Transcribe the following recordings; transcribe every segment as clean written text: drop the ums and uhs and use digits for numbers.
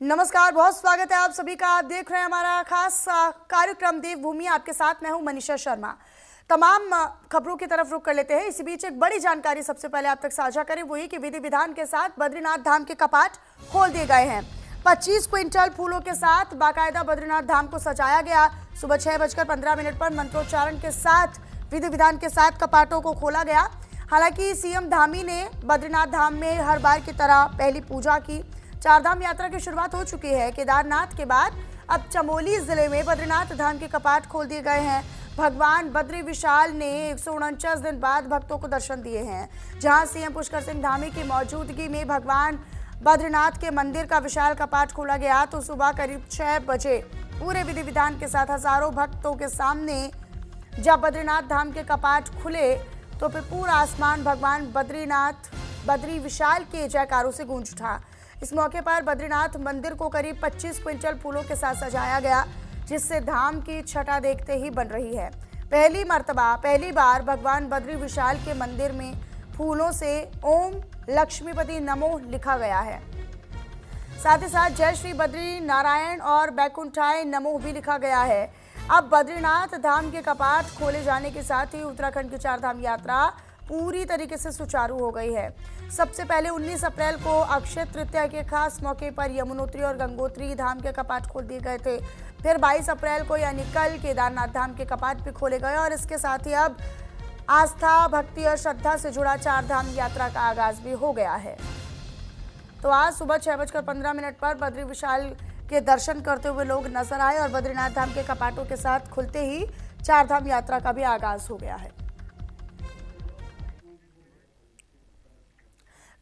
नमस्कार, बहुत स्वागत है आप सभी का। आप देख रहे हैं हमारा खास कार्यक्रम देवभूमि। आपके साथ मैं हूं मनीषा शर्मा। तमाम खबरों की तरफ रुख कर लेते हैं। इसी बीच एक बड़ी जानकारी सबसे पहले आप तक साझा करें, वो ये कि विधि विधान के साथ बद्रीनाथ धाम के कपाट खोल दिए गए हैं। 25 क्विंटल फूलों के साथ बाकायदा बद्रीनाथ धाम को सजाया गया। सुबह 6:15 पर मंत्रोच्चारण के साथ विधि विधान के साथ कपाटों को खोला गया। हालांकि सीएम धामी ने बद्रीनाथ धाम में हर बार की तरह पहली पूजा की। चारधाम यात्रा की शुरुआत हो चुकी है। केदारनाथ के बाद अब चमोली जिले में बद्रीनाथ धाम के कपाट खोल दिए गए हैं। भगवान बद्री विशाल ने 149 दिन बाद भक्तों को दर्शन दिए हैं। जहां सीएम पुष्कर सिंह धामी की मौजूदगी में भगवान बद्रीनाथ के मंदिर का विशाल कपाट खोला गया, तो सुबह करीब 6 बजे पूरे विधि विधान के साथ हजारों भक्तों के सामने जब बद्रीनाथ धाम के कपाट खुले तो फिर पूरा आसमान भगवान बद्री विशाल के जयकारों से गूंज उठा। इस मौके पर बद्रीनाथ मंदिर को करीब 25 क्विंटल फूलों के साथ सजाया गया, जिससे धाम की छटा देखते ही बन रही है। पहली बार भगवान बद्री विशाल के मंदिर में फूलों से ओम लक्ष्मीपति नमो लिखा गया है। साथ ही साथ जय श्री बद्री नारायण और बैकुंठाय नमो भी लिखा गया है। अब बद्रीनाथ धाम के कपाट खोले जाने के साथ ही उत्तराखंड की चारधाम यात्रा पूरी तरीके से सुचारू हो गई है। सबसे पहले 19 अप्रैल को अक्षय तृतीया के खास मौके पर यमुनोत्री और गंगोत्री धाम के कपाट खोल दिए गए थे। फिर 22 अप्रैल को यानी कल केदारनाथ धाम के कपाट भी खोले गए और इसके साथ ही अब आस्था, भक्ति और श्रद्धा से जुड़ा चारधाम यात्रा का आगाज भी हो गया है। तो आज सुबह 6:15 पर बद्री विशाल के दर्शन करते हुए लोग नजर आए और बद्रीनाथ धाम के कपाटों के साथ खुलते ही चारधाम यात्रा का भी आगाज हो गया है।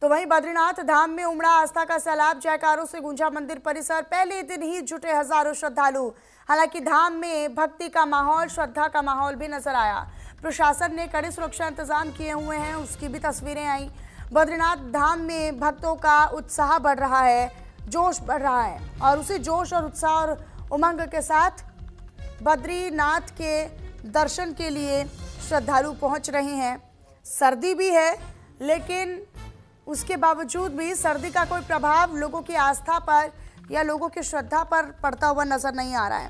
तो वहीं बद्रीनाथ धाम में उमड़ा आस्था का सैलाब, जयकारों से गूंजा मंदिर परिसर। पहले दिन ही जुटे हजारों श्रद्धालु। हालांकि धाम में भक्ति का माहौल, श्रद्धा का माहौल भी नजर आया। प्रशासन ने कड़े सुरक्षा इंतजाम किए हुए हैं, उसकी भी तस्वीरें आई। बद्रीनाथ धाम में भक्तों का उत्साह बढ़ रहा है, जोश बढ़ रहा है और उसी जोश और उत्साह और उमंग के साथ बद्रीनाथ के दर्शन के लिए श्रद्धालु पहुंच रहे हैं। सर्दी भी है, लेकिन उसके बावजूद भी सर्दी का कोई प्रभाव लोगों की आस्था पर या लोगों की श्रद्धा पर पड़ता हुआ नजर नहीं आ रहा है।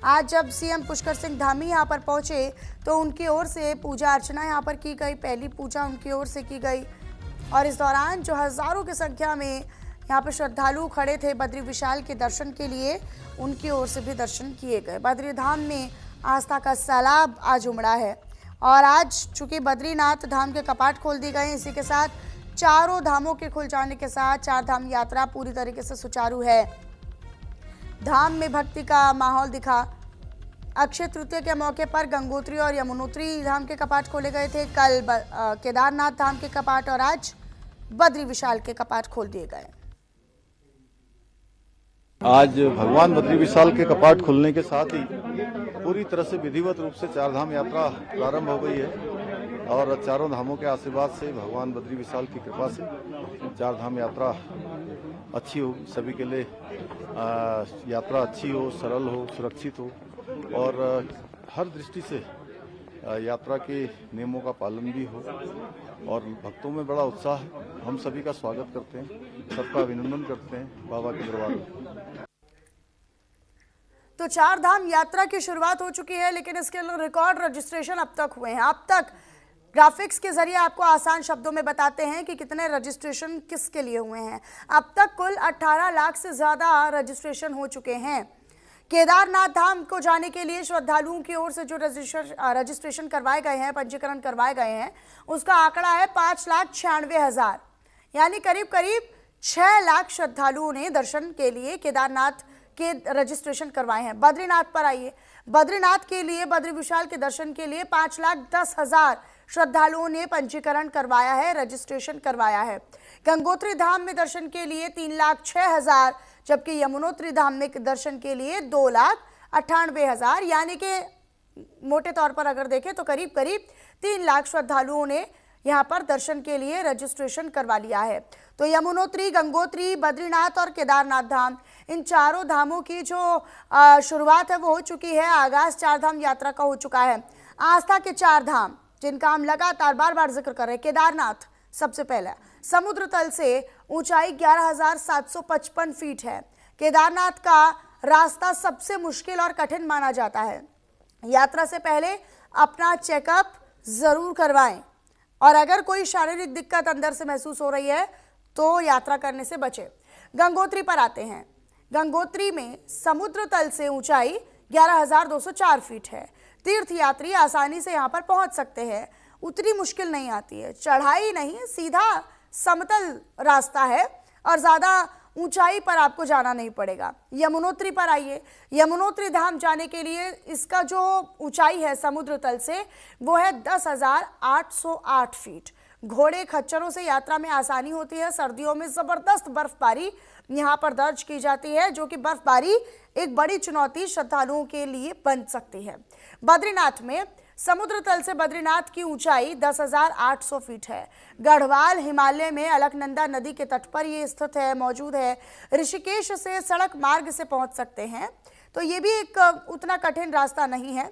आज जब सीएम पुष्कर सिंह धामी यहाँ पर पहुंचे तो उनकी ओर से पूजा अर्चना यहाँ पर की गई। पहली पूजा उनकी ओर से की गई और इस दौरान जो हजारों की संख्या में यहाँ पर श्रद्धालु खड़े थे बद्री विशाल के दर्शन के लिए, उनकी ओर से भी दर्शन किए गए। बद्री धाम में आस्था का सैलाब आज उमड़ा है और आज चूंकि बद्रीनाथ धाम के कपाट खोल दिए गए, इसी के साथ चारों धामों के खुल जाने के साथ चारधाम यात्रा पूरी तरीके से सुचारू है। धाम में भक्ति का माहौल दिखा। अक्षय तृतीया के मौके पर गंगोत्री और यमुनोत्री धाम के कपाट खोले गए थे। कल केदारनाथ धाम के कपाट और आज बद्री विशाल के कपाट खोल दिए गए। आज भगवान बद्री विशाल के कपाट खुलने के साथ ही पूरी तरह से विधिवत रूप से चारधाम यात्रा प्रारंभ हो गई है और चारों धामों के आशीर्वाद से, भगवान बद्री विशाल की कृपा से चारधाम यात्रा अच्छी हो, सभी के लिए यात्रा अच्छी हो, सरल हो, सुरक्षित हो और हर दृष्टि से यात्रा के नियमों का पालन भी हो और भक्तों में बड़ा उत्साह है। हम सभी का स्वागत करते हैं, सबका अभिनंदन करते हैं बाबा के दरबार में। तो चारधाम यात्रा की शुरुआत हो चुकी है, लेकिन इसके रिकॉर्ड रजिस्ट्रेशन अब तक हुए हैं। अब तक ग्राफिक्स के जरिए आपको आसान शब्दों में बताते हैं कि कितने रजिस्ट्रेशन किसके लिए हुए हैं। अब तक कुल 18 लाख से ज्यादा रजिस्ट्रेशन हो चुके हैं। केदारनाथ धाम को जाने के लिए श्रद्धालुओं की ओर से जो रजिस्ट्रेशन करवाए गए हैं, पंजीकरण करवाए गए हैं, उसका आंकड़ा है 5,96,000, यानी करीब 6 लाख श्रद्धालुओं ने दर्शन के लिए केदारनाथ के रजिस्ट्रेशन करवाए हैं। बद्रीनाथ पर आइए। बद्रीनाथ के लिए, बद्री विशाल के दर्शन के लिए 5,10,000 श्रद्धालुओं ने पंजीकरण करवाया है, रजिस्ट्रेशन करवाया है। गंगोत्री धाम में दर्शन के लिए 3,06,000, जबकि यमुनोत्री धाम में दर्शन के लिए 2,98,000, यानी कि मोटे तौर पर अगर देखें तो करीब 3 लाख श्रद्धालुओं ने यहाँ पर दर्शन के लिए रजिस्ट्रेशन करवा लिया है। तो यमुनोत्री, गंगोत्री, बद्रीनाथ और केदारनाथ धाम, इन चारों धामों की जो शुरुआत है वो हो चुकी है। आगाज चारधाम यात्रा का हो चुका है। आस्था के चार धाम जिनका हम लगातार बार बार जिक्र कर रहे हैं। केदारनाथ सबसे पहला, समुद्र तल से ऊंचाई 11,755 फीट है। केदारनाथ का रास्ता सबसे मुश्किल और कठिन माना जाता है। यात्रा से पहले अपना चेकअप जरूर करवाएं और अगर कोई शारीरिक दिक्कत अंदर से महसूस हो रही है तो यात्रा करने से बचें। गंगोत्री पर आते हैं। गंगोत्री में समुद्र तल से ऊंचाई 11,204 फीट है। तीर्थयात्री आसानी से यहां पर पहुंच सकते हैं, उतनी मुश्किल नहीं आती है। चढ़ाई नहीं, सीधा समतल रास्ता है और ज्यादा ऊंचाई पर आपको जाना नहीं पड़ेगा। यमुनोत्री पर आइए। यमुनोत्री धाम जाने के लिए इसका जो ऊंचाई है समुद्र तल से वो है 10,808 फीट। घोड़े खच्चरों से यात्रा में आसानी होती है। सर्दियों में जबरदस्त बर्फबारी यहाँ पर दर्ज की जाती है, जो कि बर्फबारी एक बड़ी चुनौती श्रद्धालुओं के लिए बन सकती है। बद्रीनाथ में समुद्र तल से बद्रीनाथ की ऊंचाई 10,800 फीट है। गढ़वाल हिमालय में अलकनंदा नदी के तट पर ये स्थित है, मौजूद है। ऋषिकेश से सड़क मार्ग से पहुंच सकते हैं, तो ये भी एक उतना कठिन रास्ता नहीं है।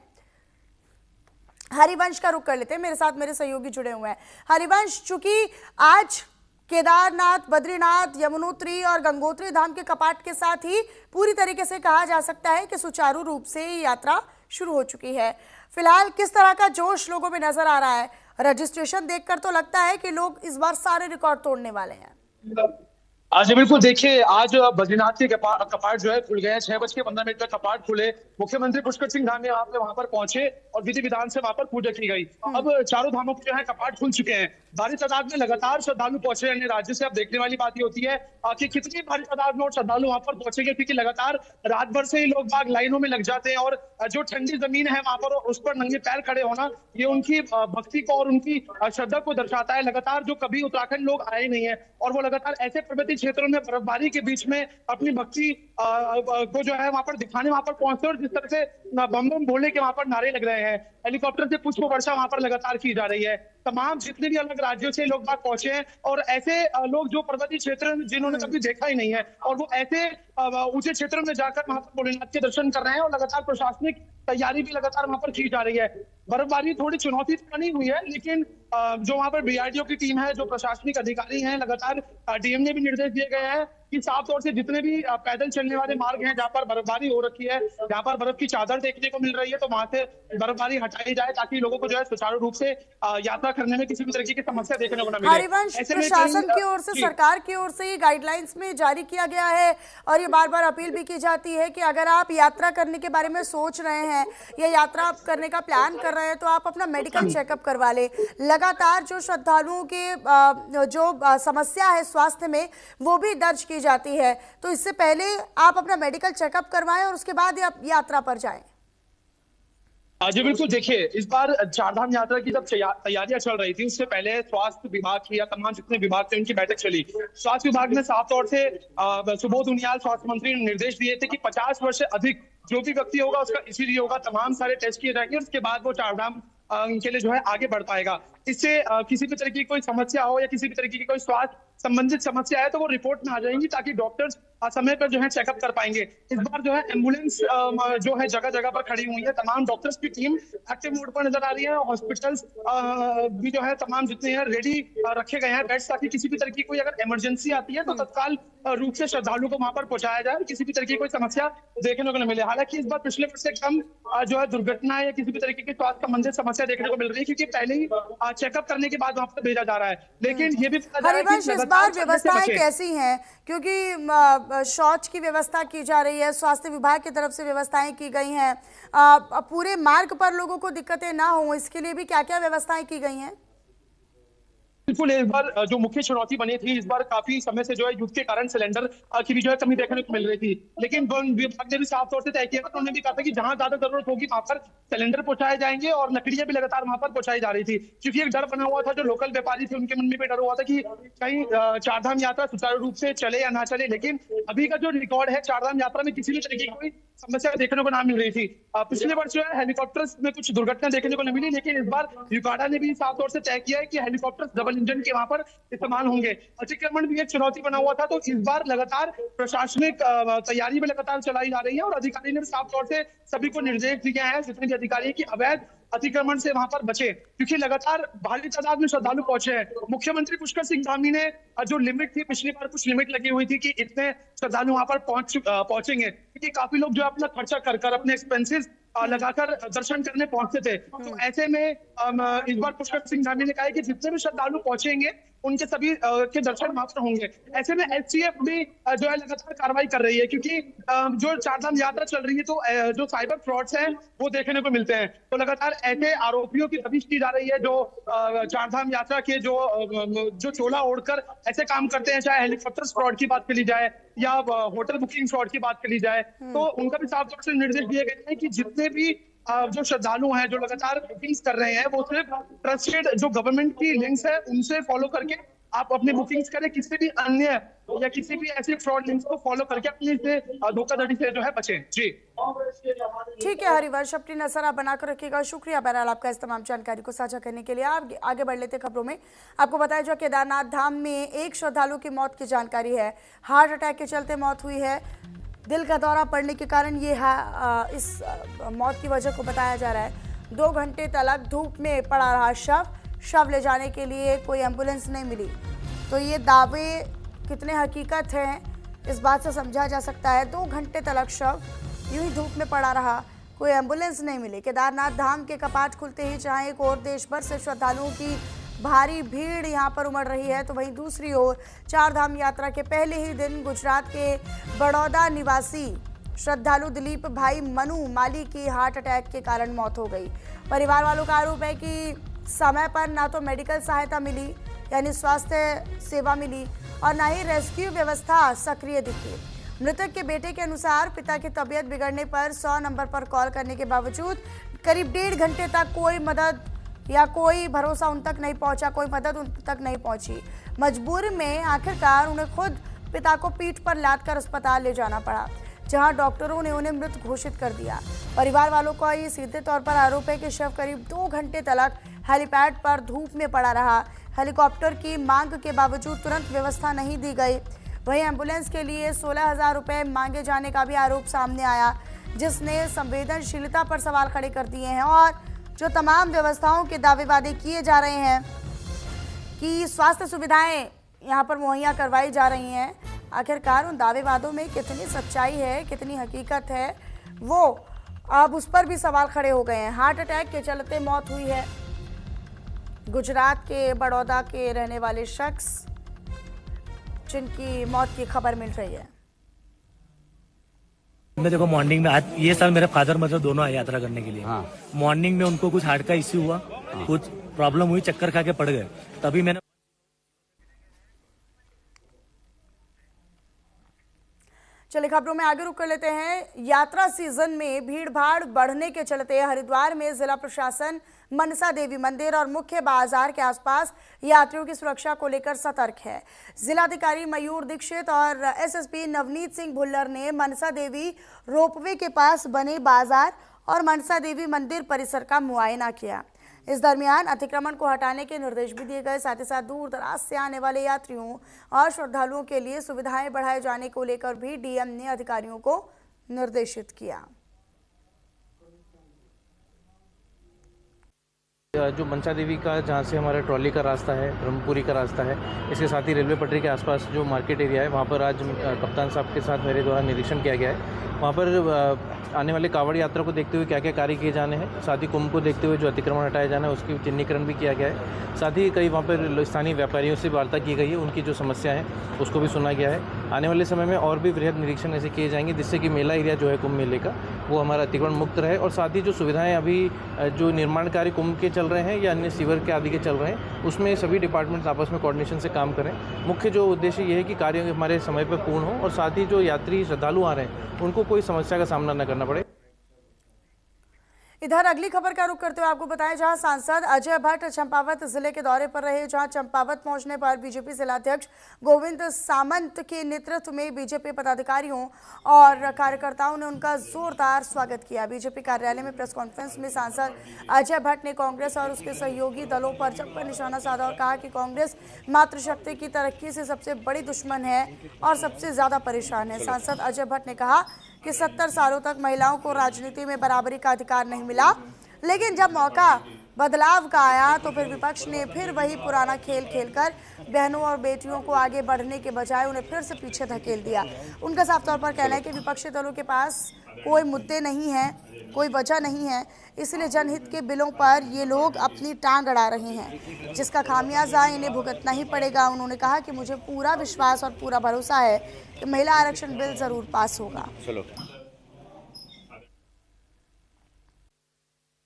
हरिवंश का रुख कर लेते हैं, मेरे साथ मेरे सहयोगी जुड़े हुए हैं। हरिवंश, चूंकि आज केदारनाथ, बद्रीनाथ, यमुनोत्री और गंगोत्री धाम के कपाट के साथ ही पूरी तरीके से कहा जा सकता है कि सुचारू रूप से ये यात्रा शुरू हो चुकी है। फिलहाल किस तरह का जोश लोगों में नजर आ रहा है? रजिस्ट्रेशन देखकर तो लगता है कि लोग इस बार सारे रिकॉर्ड तोड़ने वाले हैं। आज बिल्कुल देखिए, आज बद्रीनाथ के कपाट जो है खुल गए हैं। 6:15 पर कपाट खुले। मुख्यमंत्री पुष्कर सिंह धामी वहां पर पहुंचे और विधि विधान से वहां पर पूजा की गई। अब चारों धामों के जो है कपाट खुल चुके हैं। भारी तादाद में लगातार श्रद्धालु पहुंचे अन्य राज्य से। अब देखने वाली बात ये होती है कि कितनी भारी तादाद में और श्रद्धालु वहां पर पहुंचेंगे, क्योंकि लगातार रात भर से ही लोग बाग लाइनों में लग जाते हैं और जो ठंडी जमीन है वहां पर उस पर नंगे पैर खड़े होना ये उनकी भक्ति को और उनकी श्रद्धा को दर्शाता है। लगातार जो कभी उत्तराखंड लोग आए नहीं है और वो लगातार ऐसे पर्वतीय क्षेत्रों में बर्फबारी के बीच में अपनी भक्ति को जो है वहां पर दिखाने वहां पर पहुंचते हैं। और जिस तरह से बम बम भोले के वहां पर नारे लग रहे हैं, हेलीकॉप्टर से पुष्प वर्षा वहां पर लगातार की जा रही है। तमाम जितने भी अलग राज्यों से लोग बाग पहुंचे हैं और ऐसे लोग जो पर्वतीय क्षेत्र जिन्होंने कभी देखा ही नहीं है और वो ऐसे ऊंचे क्षेत्रों में जाकर वहां पर भोलेनाथ के दर्शन कर रहे हैं। और लगातार प्रशासनिक तैयारी भी लगातार वहां पर की जा रही है। बर्फबारी थोड़ी चुनौती तो बनी हुई है, लेकिन जो वहां पर बीआरटीओ की टीम है, जो प्रशासनिक अधिकारी हैं, लगातार डीएम ने भी निर्देश दिए गए हैं कि साफ तौर से जितने भी पैदल चलने वाले मार्ग हैं जहां पर बर्फबारी हो रखी है, जहां पर बर्फ की चादर देखने को मिल रही है, तो वहां से बर्फबारी हटाई जाए ताकि लोगों को जो है सुचारू रूप से यात्रा करने में किसी भी तरीके की समस्या देखने को न मिले। हरिवंश, प्रशासन की ओर से, सरकार की ओर से ये गाइडलाइंस में जारी किया गया है और ये बार बार अपील भी की जाती है कि अगर आप यात्रा करने के बारे में सोच रहे हैं या यात्रा करने का प्लान कर रहे हैं तो आप अपना मेडिकल चेकअप करवा लें। लगातार जो श्रद्धालुओं के जो समस्या है स्वास्थ्य में वो भी दर्ज की जाती है, तो इससे पहले आप अपना मेडिकल चेकअप करवाएं और उसके बाद आप यात्रा पर जाएं। जी बिल्कुल, देखिए इस बार चारधाम यात्रा की जब तैयारियां चल रही थी उससे पहले स्वास्थ्य विभाग की या तमाम जितने विभाग थे उनकी बैठक चली। स्वास्थ्य विभाग ने साफ तौर से सुबोध उनियाल स्वास्थ्य मंत्री ने निर्देश दिए थे कि 50 वर्ष से अधिक जो भी व्यक्ति होगा उसका इसीलिए होगा, तमाम सारे टेस्ट किए जाएंगे और उसके बाद वो चारधाम के लिए जो है आगे बढ़ पाएगा। इससे किसी भी तरह की कोई समस्या हो या किसी भी तरीके की कोई स्वास्थ्य संबंधित समस्या है तो वो रिपोर्ट में आ जाएंगी ताकि डॉक्टर्स समय पर जो है चेकअप कर पाएंगे। इस बार जो है एम्बुलेंस जो है जगह जगह पर खड़ी हुई है। तमाम डॉक्टर्स की टीम एक्टिव मोड पर नजर आ रही है। हॉस्पिटल्स भी जो है तमाम जितने हैं रेडी रखे गए हैं बेड्स, ताकि किसी भी तरह की कोई अगर इमरजेंसी आती है तो तत्काल रूप से श्रद्धालु को वहां पर पहुंचाया जाए, किसी भी तरह की कोई समस्या देखने को न मिले। हालांकि इस बार पिछले वर्ष से कम जो है दुर्घटना या किसी भी तरीके की स्वास्थ्य संबंधित समस्या देखने को मिल रही है, क्योंकि पहले ही चेकअप करने के बाद वहां पर भेजा जा रहा है। लेकिन ये भी हरिवंश, इस बार व्यवस्थाएं कैसी हैं? क्योंकि शौच की व्यवस्था की जा रही है, स्वास्थ्य विभाग की तरफ से व्यवस्थाएं की गई हैं, पूरे मार्ग पर लोगों को दिक्कतें ना हो इसके लिए भी क्या क्या व्यवस्थाएं की गई हैं? बिल्कुल, इस बार जो मुख्य चुनौती बनी थी, इस बार काफी समय से जो है युद्ध के कारण सिलेंडर की भी जो है कमी देखने को मिल रही थी। लेकिन विभाग ने भी साफ तौर से तय किया, उन्होंने भी कहा था कि जहां ज्यादा जरूरत होगी वहां पर सिलेंडर पहुंचाए जाएंगे और लकड़ियां भी लगातार वहां पर पहुंचाई जा रही थी। क्योंकि एक डर बना हुआ था, जो लोकल व्यापारी थे उनके मन में भी डर हुआ था कि कहीं चारधाम यात्रा सुचारू रूप से चले या ना चले। लेकिन अभी का जो रिकॉर्ड है, चारधाम यात्रा में किसी भी तरीके की कोई समस्या देखने को ना मिल रही थी। पिछले वर्ष जो है हेलीकॉप्टर्स में कुछ दुर्घटना देखने को न मिली, लेकिन इस बार यूकाडा ने भी साफ तौर से तय किया है कि हेलीकॉप्टर्स डबल इंजन के वहां पर इस्तेमाल होंगे। अतिक्रमण भी एक चुनौती बना हुआ था, तो इस बार लगातार प्रशासनिक तैयारी में लगातार चलाई जा रही है और अधिकारी ने साफ तौर से सभी को निर्देश दिए हैं, जितने भी अधिकारी की अवैध अतिक्रमण से वहां पर बचे, क्योंकि लगातार भारी तादाद में श्रद्धालु पहुंचे हैं। मुख्यमंत्री पुष्कर सिंह धामी ने जो लिमिट थी, पिछली बार कुछ लिमिट लगी हुई थी कि इतने श्रद्धालु वहां पर पहुंचेंगे, क्योंकि काफी लोग जो है अपना खर्चा कर कर अपने एक्सपेंसेस लगाकर दर्शन करने पहुंचते थे। तो ऐसे में इस बार पुष्कर सिंह धामी ने कहा है कि जितने भी श्रद्धालु पहुंचेंगे उनके सभी के दर्शन मात्र होंगे। ऐसे में एसटीएफ भी जो है लगातार कार्रवाई कर रही है, क्योंकि जो चारधाम यात्रा चल रही है तो जो साइबर फ्रॉड्स हैं वो देखने को मिलते हैं। तो लगातार ऐसे आरोपियों की तफ्तीश की जा रही है जो चारधाम यात्रा के जो चोला ओढ़कर ऐसे काम करते हैं, चाहे हेलीकॉप्टर फ्रॉड की बात करी जाए या होटल बुकिंग फ्रॉड की बात करी जाए। तो उनका भी साफ तौर से निर्देश दिए गए हैं कि जितने भी जो श्रद्धालु हैं जो लगातार बुकिंग्स कर रहे हैं वो सिर्फ ट्रस्टेड जो गवर्नमेंट की लिंक्स है उनसे फॉलो करके आप अपनी बुकिंग्स करें, किसी भी अन्य या किसी भी ऐसे फ्रॉड लिंक्स को फॉलो करके अपनी से धोखाधड़ी से जो है बचें। जी ठीक है हरिवंश, अपनी नजर आप बनाकर रखिएगा। शुक्रिया बहरहाल आपका इस तमाम जानकारी को साझा करने के लिए। आप आगे बढ़ लेते खबरों में। आपको बताया जो केदारनाथ धाम में एक श्रद्धालु की मौत की जानकारी है। हार्ट अटैक के चलते मौत हुई है। दिल का दौरा पड़ने के कारण ये इस मौत की वजह को बताया जा रहा है। 2 घंटे तक धूप में पड़ा रहा शव ले जाने के लिए कोई एम्बुलेंस नहीं मिली। तो ये दावे कितने हकीकत हैं इस बात से समझा जा सकता है। 2 घंटे तक शव यूं ही धूप में पड़ा रहा, कोई एम्बुलेंस नहीं मिली। केदारनाथ धाम के कपाट खुलते ही जहां एक और देश भर से श्रद्धालुओं की भारी भीड़ यहां पर उमड़ रही है, तो वहीं दूसरी ओर चारधाम यात्रा के पहले ही दिन गुजरात के बड़ौदा निवासी श्रद्धालु दिलीप भाई मनु माली की हार्ट अटैक के कारण मौत हो गई। परिवार वालों का आरोप है कि समय पर ना तो मेडिकल सहायता मिली, यानी स्वास्थ्य सेवा मिली, और ना ही रेस्क्यू व्यवस्था सक्रिय दिखी। मृतक के बेटे के अनुसार पिता की तबीयत बिगड़ने पर 100 नंबर पर कॉल करने के बावजूद करीब 1.5 घंटे तक कोई मदद या कोई भरोसा उन तक नहीं पहुंचा, कोई मदद उन तक नहीं पहुंची। मजबूरी में आखिरकार उन्हें खुद पिता को पीठ पर लादकर अस्पताल ले जाना पड़ा, जहां डॉक्टरों ने उन्हें मृत घोषित कर दिया। परिवार वालों का ये सीधे तौर पर आरोप है कि शव करीब 2 घंटे तक हेलीपैड पर धूप में पड़ा रहा। हेलीकॉप्टर की मांग के बावजूद तुरंत व्यवस्था नहीं दी गई। वहीं एम्बुलेंस के लिए 16,000 रुपये मांगे जाने का भी आरोप सामने आया, जिसने संवेदनशीलता पर सवाल खड़े कर दिए हैं। और जो तमाम व्यवस्थाओं के दावे वादे किए जा रहे हैं कि स्वास्थ्य सुविधाएं यहाँ पर मुहैया करवाई जा रही हैं, आखिरकार उन दावे वादों में कितनी सच्चाई है, कितनी हकीकत है, वो अब उस पर भी सवाल खड़े हो गए हैं। हार्ट अटैक के चलते मौत हुई है गुजरात के बड़ौदा के रहने वाले शख्स, जिनकी मौत की खबर मिल रही है। मैं देखो मॉर्निंग में आज ये साल मेरे फादर मदर दोनों आए यात्रा करने के लिए। मॉर्निंग में उनको कुछ हार्ट का इश्यू हुआ, कुछ प्रॉब्लम हुई, चक्कर खा के पड़ गए। तभी मैंने चलिए खबरों में आगे रुक कर लेते हैं। यात्रा सीजन में भीड़ भाड़ बढ़ने के चलते हरिद्वार में जिला प्रशासन मनसा देवी मंदिर और मुख्य बाजार के आसपास यात्रियों की सुरक्षा को लेकर सतर्क है। जिलाधिकारी मयूर दीक्षित और एसएसपी नवनीत सिंह भुल्लर ने मनसा देवी रोपवे के पास बने बाजार और मनसा देवी मंदिर परिसर का मुआयना किया। इस दरमियान अतिक्रमण को हटाने के निर्देश भी दिए गए। साथ ही साथ दूर दराज से आने वाले यात्रियों और श्रद्धालुओं के लिए सुविधाएं बढ़ाए जाने को लेकर भी डीएम ने अधिकारियों को निर्देशित किया। जो मनसा देवी का जहाँ से हमारा ट्रॉली का रास्ता है, ब्रह्मपुरी का रास्ता है, इसके साथ ही रेलवे पटरी के आसपास जो मार्केट एरिया है, वहाँ पर आज कप्तान साहब के साथ मेरे द्वारा निरीक्षण किया गया है। वहाँ पर आने वाले कांवड़ यात्रा को देखते हुए क्या क्या कार्य किए जाने हैं, साथ ही कुंभ को देखते हुए जो अतिक्रमण हटाया जाना है उसकी चिन्हीकरण भी किया गया है। साथ ही कई वहाँ पर स्थानीय व्यापारियों से वार्ता की गई है, उनकी जो समस्या है उसको भी सुना गया है। आने वाले समय में और भी वृहद निरीक्षण ऐसे किए जाएंगे जिससे कि मेला एरिया जो है कुंभ मेले का वो हमारा अतिक्रमण मुक्त रहे, और साथ ही जो सुविधाएं अभी जो निर्माण कार्य कुंभ के चल रहे हैं या अन्य सीवर के आदि के चल रहे हैं उसमें सभी डिपार्टमेंट्स आपस में कोऑर्डिनेशन से काम करें। मुख्य जो उद्देश्य ये है कि कार्य हमारे समय पर पूर्ण हो और साथ ही जो यात्री श्रद्धालु आ रहे हैं उनको कोई समस्या का सामना न करना पड़े। इधर अगली खबर का रुख करते हुए आपको बताएं, जहां सांसद अजय भट्ट चंपावत जिले के दौरे पर रहे, जहां चंपावत पहुंचने पर बीजेपी जिलाध्यक्ष गोविंद सामंत के नेतृत्व में बीजेपी पदाधिकारियों और कार्यकर्ताओं ने उनका जोरदार स्वागत किया। बीजेपी कार्यालय में प्रेस कॉन्फ्रेंस में सांसद अजय भट्ट ने कांग्रेस और उसके सहयोगी दलों पर जमकर निशाना साधा और कहा कि कांग्रेस मातृशक्ति की तरक्की से सबसे बड़ी दुश्मन है और सबसे ज्यादा परेशान है। सांसद अजय भट्ट ने कहा कि 70 सालों तक महिलाओं को राजनीति में बराबरी का अधिकार नहीं मिला, लेकिन जब मौका बदलाव का आया तो फिर विपक्ष ने फिर वही पुराना खेल खेलकर बहनों और बेटियों को आगे बढ़ने के बजाय उन्हें फिर से पीछे धकेल दिया। उनका साफ तौर पर कहना है कि विपक्षी दलों के पास कोई मुद्दे नहीं हैं, कोई वजह नहीं है, इसलिए जनहित के बिलों पर ये लोग अपनी टांग अड़ा रहे हैं, जिसका खामियाजा इन्हें भुगतना ही पड़ेगा। उन्होंने कहा कि मुझे पूरा विश्वास और पूरा भरोसा है कि महिला आरक्षण बिल जरूर पास होगा।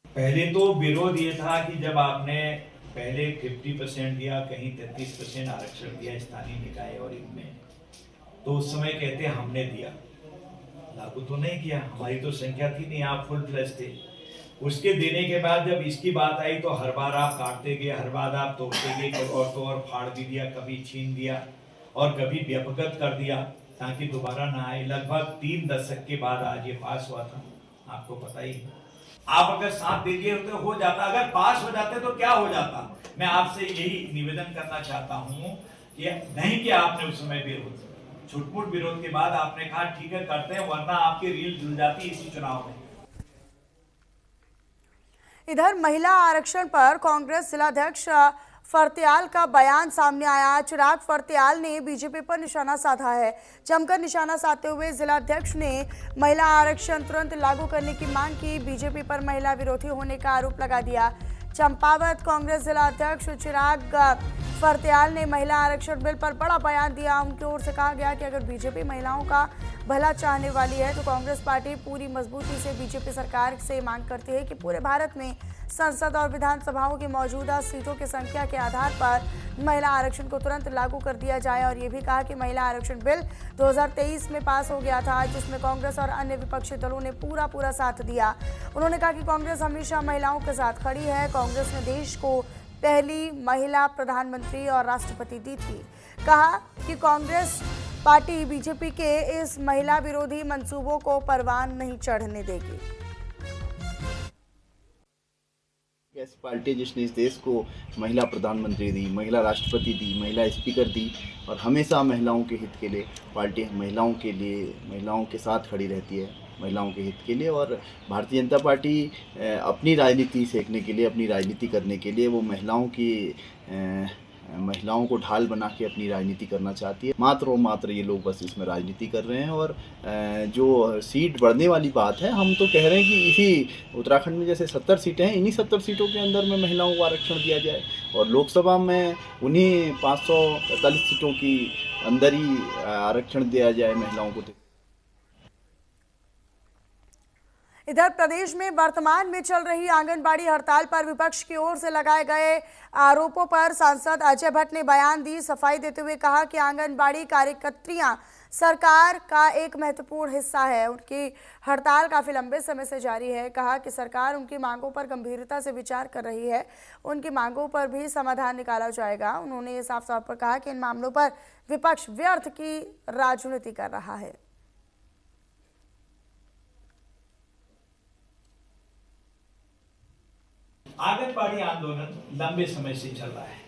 पहले तो विरोध ये था कि जब आपने पहले 50% दिया, कहीं 33% आरक्षण दिया स्थानीय निकाय और इनमें, तो उस समय कहते हमने दिया, लागू तो नहीं किया, हमारी तो संख्या थी नहीं, आप फुल फ्लैश थे। उसके देने के बाद जब इसकी बात आई तो हर बार आप काटते गए, हर बार आप तोड़ते गए, तो और फाड़ भी दिया, कभी छीन दिया और कभी व्यपगत कर दिया ताकि दोबारा ना आए। लगभग 3 दशक के बाद आज ये पास हुआ था, आपको पता ही है। आप अगर साथ दे दिए तो हो जाता, अगर पास हो जाते तो क्या हो जाता। मैं आपसे यही निवेदन करना चाहता हूं कि नहीं कि आपने उस समय विरोध, छुटपुट विरोध के बाद आपने कहा ठीक है करते हैं, वरना आपकी रील जुल जाती इसी चुनाव में। इधर महिला आरक्षण पर कांग्रेस जिलाध्यक्ष फरत्याल का बयान सामने आया। चिराग फरत्याल ने बीजेपी पर निशाना साधा है। जमकर निशाना साधते हुए जिलाध्यक्ष ने महिला आरक्षण तुरंत लागू करने की मांग की। बीजेपी पर महिला विरोधी होने का आरोप लगा दिया। चंपावत कांग्रेस जिलाध्यक्ष चिराग फरत्याल ने महिला आरक्षण बिल पर बड़ा बयान दिया। उनकी ओर से कहा गया कि अगर बीजेपी महिलाओं का भला चाहने वाली है तो कांग्रेस पार्टी पूरी मजबूती से बीजेपी सरकार से मांग करती है कि पूरे भारत में संसद और विधानसभाओं की मौजूदा सीटों की संख्या के आधार पर महिला आरक्षण को तुरंत लागू कर दिया जाए। और ये भी कहा कि महिला आरक्षण बिल 2023 में पास हो गया था, जिसमें कांग्रेस और अन्य विपक्षी दलों ने पूरा साथ दिया। उन्होंने कहा कि कांग्रेस हमेशा महिलाओं के साथ खड़ी है। कांग्रेस ने देश को पहली महिला प्रधानमंत्री और राष्ट्रपति दी थी। कहा कि कांग्रेस पार्टी बीजेपी के इस महिला विरोधी मंसूबों को परवान नहीं चढ़ने देगी। ऐसी पार्टी जिसने इस देश को महिला प्रधानमंत्री दी, महिला राष्ट्रपति दी, महिला स्पीकर दी और हमेशा महिलाओं के हित के लिए पार्टी महिलाओं के लिए, महिलाओं के साथ खड़ी रहती है, महिलाओं के हित के लिए। और भारतीय जनता पार्टी अपनी राजनीति सेकने के लिए, अपनी राजनीति करने के लिए वो महिलाओं को ढाल बना के अपनी राजनीति करना चाहती है। मात्र और मात्र ये लोग बस इसमें राजनीति कर रहे हैं। और जो सीट बढ़ने वाली बात है, हम तो कह रहे हैं कि इसी उत्तराखंड में जैसे 70 सीटें हैं, इन्हीं 70 सीटों के अंदर में महिलाओं को आरक्षण दिया जाए और लोकसभा में उन्हीं 545 सीटों की अंदर ही आरक्षण दिया जाए महिलाओं को। इधर प्रदेश में वर्तमान में चल रही आंगनबाड़ी हड़ताल पर विपक्ष की ओर से लगाए गए आरोपों पर सांसद अजय भट्ट ने बयान दी। सफाई देते हुए कहा कि आंगनबाड़ी कार्यकर्त्रियां सरकार का एक महत्वपूर्ण हिस्सा है। उनकी हड़ताल काफी लंबे समय से जारी है। कहा कि सरकार उनकी मांगों पर गंभीरता से विचार कर रही है, उनकी मांगों पर भी समाधान निकाला जाएगा। उन्होंने ये साफ तौर पर कहा कि इन मामलों पर विपक्ष व्यर्थ की राजनीति कर रहा है। आंगनबाड़ी आंदोलन लंबे समय से चल रहा है,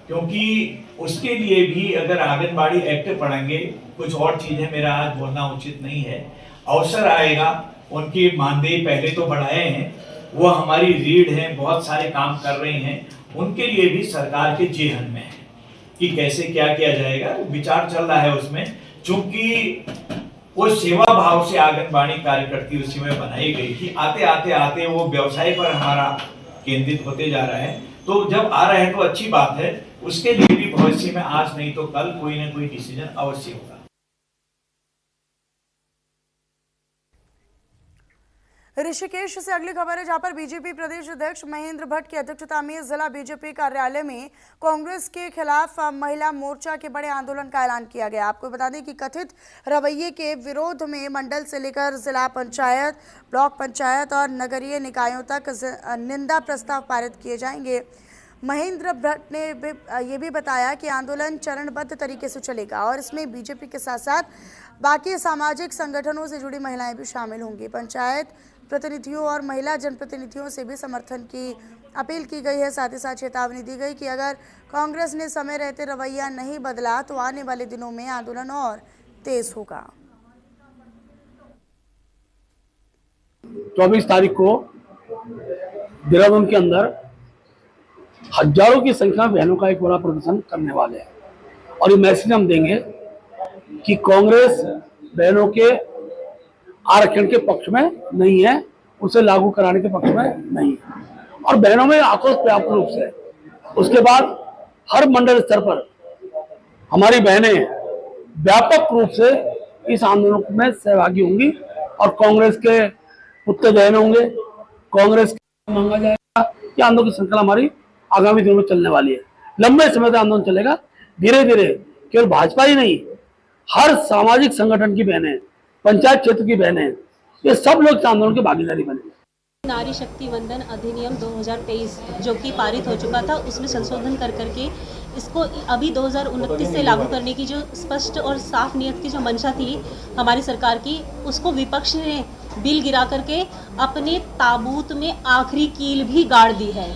क्योंकि उसके लिए भी अगर आंगनबाड़ी एक्ट पढ़ेंगे, कुछ और चीजें मेरा आज बोलना उचित नहीं है, अवसर आएगा। उनकी मानदेय पहले तो बढ़ाए हैं, वो हमारी रीढ़ हैं, बहुत सारे काम कर रहे हैं, उनके लिए भी सरकार के जेहन में है कि कैसे क्या किया जाएगा, विचार चल रहा है उसमें। चूंकि वो सेवा भाव से आंगनबाड़ी कार्यकर्ती उस समय बनाई गई थी, आते वो व्यवसाय पर हमारा केंद्रित होते जा रहा है। तो जब आ रहा है तो अच्छी बात है, उसके लिए भी भविष्य में आज नहीं तो कल कोई ना कोई डिसीजन अवश्य होगा। ऋषिकेश से अगली खबर है, जहां पर बीजेपी प्रदेश अध्यक्ष महेंद्र भट्ट की अध्यक्षता में जिला बीजेपी कार्यालय में कांग्रेस के खिलाफ महिला मोर्चा के बड़े आंदोलन का ऐलान किया गया। आपको बता दें कि कथित रवैये के विरोध में मंडल से लेकर जिला पंचायत, ब्लॉक पंचायत और नगरीय निकायों तक निंदा प्रस्ताव पारित किए जाएंगे। महेंद्र भट्ट ने ये भी बताया कि आंदोलन चरणबद्ध तरीके से चलेगा और इसमें बीजेपी के साथ साथ बाकी सामाजिक संगठनों से जुड़ी महिलाएं भी शामिल होंगी। पंचायत प्रतिनिधियों और महिला जनप्रतिनिधियों से भी समर्थन की अपील की गई है। साथ ही साथ चेतावनी दी गई कि अगर कांग्रेस ने समय रहते रवैया नहीं बदला तो आने वाले दिनों में आंदोलन और तेज होगा। 24 तारीख को देहरादून के अंदर हजारों की संख्या में बहनों का एक बड़ा प्रदर्शन करने वाले हैं और ये मैसेज हम देंगे कि कांग्रेस बहनों के आरक्षण के पक्ष में नहीं है, उसे लागू कराने के पक्ष में नहीं है और बहनों में आक्रोश व्यापक रूप से। उसके बाद हर मंडल स्तर पर हमारी बहनें व्यापक रूप से इस आंदोलन में सहभागी होंगी और कांग्रेस के उत्तरदायी होंगे। कांग्रेस मांगा जाएगा कि आंदोलन की श्रृंखला हमारी आगामी दिनों में चलने वाली है। लंबे समय तक आंदोलन चलेगा, धीरे धीरे। केवल भाजपा ही नहीं, हर सामाजिक संगठन की बहनें, पंचायत क्षेत्र की बहनें, ये सब लोग इस आंदोलन की भागीदारी बने। नारी शक्ति वंदन अधिनियम 2023 जो कि पारित हो चुका था, उसमें संशोधन कर करके इसको अभी 2029 से लागू करने की जो स्पष्ट और साफ नियत की जो मंशा थी हमारी सरकार की, उसको विपक्ष ने बिल गिरा करके अपने ताबूत में आखिरी कील भी गाड़ दी है।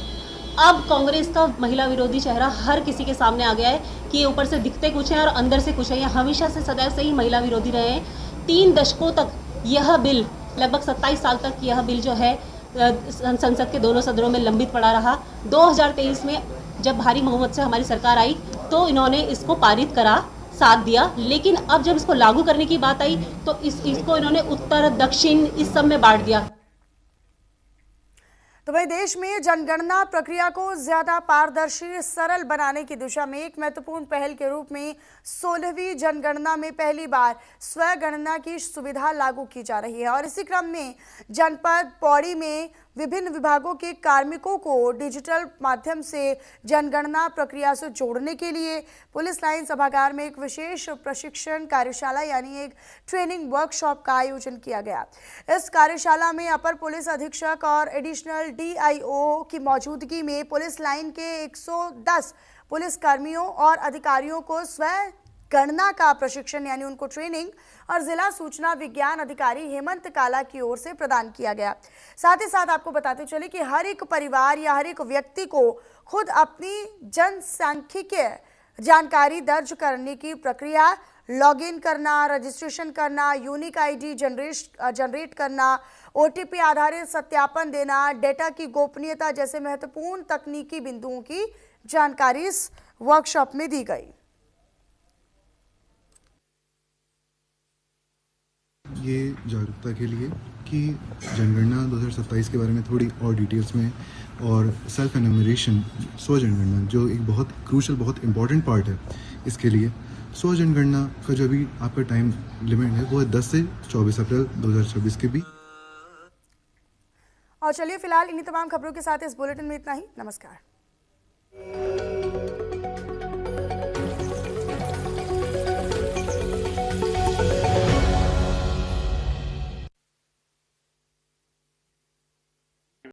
अब कांग्रेस का महिला विरोधी चेहरा हर किसी के सामने आ गया है कि ये ऊपर से दिखते कुछ है और अंदर से कुछ है। ये हमेशा से सदैव से ही महिला विरोधी रहे हैं। 3 दशकों तक यह बिल, लगभग 27 साल तक यह बिल जो है संसद के दोनों सदनों में लंबित पड़ा रहा। 2023 में जब भारी बहुमत से हमारी सरकार आई तो इन्होंने इसको पारित करा, साथ दिया, लेकिन अब जब इसको लागू करने की बात आई तो इसको इन्होंने उत्तर दक्षिण इस सब में बांट दिया। तो वही देश में जनगणना प्रक्रिया को ज्यादा पारदर्शी, सरल बनाने की दिशा में एक महत्वपूर्ण पहल के रूप में 16वीं जनगणना में पहली बार स्वगणना की सुविधा लागू की जा रही है और इसी क्रम में जनपद पौड़ी में विभिन्न विभागों के कार्मिकों को डिजिटल माध्यम से जनगणना प्रक्रिया से जोड़ने के लिए पुलिस लाइन सभागार में एक विशेष प्रशिक्षण कार्यशाला यानी एक ट्रेनिंग वर्कशॉप का आयोजन किया गया। इस कार्यशाला में अपर पुलिस अधीक्षक और एडिशनल DIO की मौजूदगी में पुलिस लाइन के 110 पुलिस कर्मियों और अधिकारियों को स्वयं गणना का प्रशिक्षण यानी उनको ट्रेनिंग और जिला सूचना विज्ञान अधिकारी हेमंत काला की ओर से प्रदान किया गया। साथ ही साथ आपको बताते चले कि हर एक परिवार या हर एक व्यक्ति को खुद अपनी जनसांख्यिकीय जानकारी दर्ज करने की प्रक्रिया, लॉगिन करना, रजिस्ट्रेशन करना, यूनिक ID जनरेट करना, OTP आधारित सत्यापन देना, डेटा की गोपनीयता जैसे महत्वपूर्ण तकनीकी बिंदुओं की जानकारी इस वर्कशॉप में दी गई। ये जागरूकता के लिए कि जनगणना 2027 के बारे में थोड़ी और डिटेल्स में और सेल्फ एनुमरेशन, स्व जनगणना जो एक बहुत क्रूशल, बहुत इम्पॉर्टेंट पार्ट है इसके लिए। स्व जनगणना का जो भी आपका टाइम लिमिट है वो है 10 से 24 अप्रैल 2026 के बीच। और चलिए फिलहाल इन्हीं तमाम खबरों के साथ इस बुलेटिन में इतना ही। नमस्कार।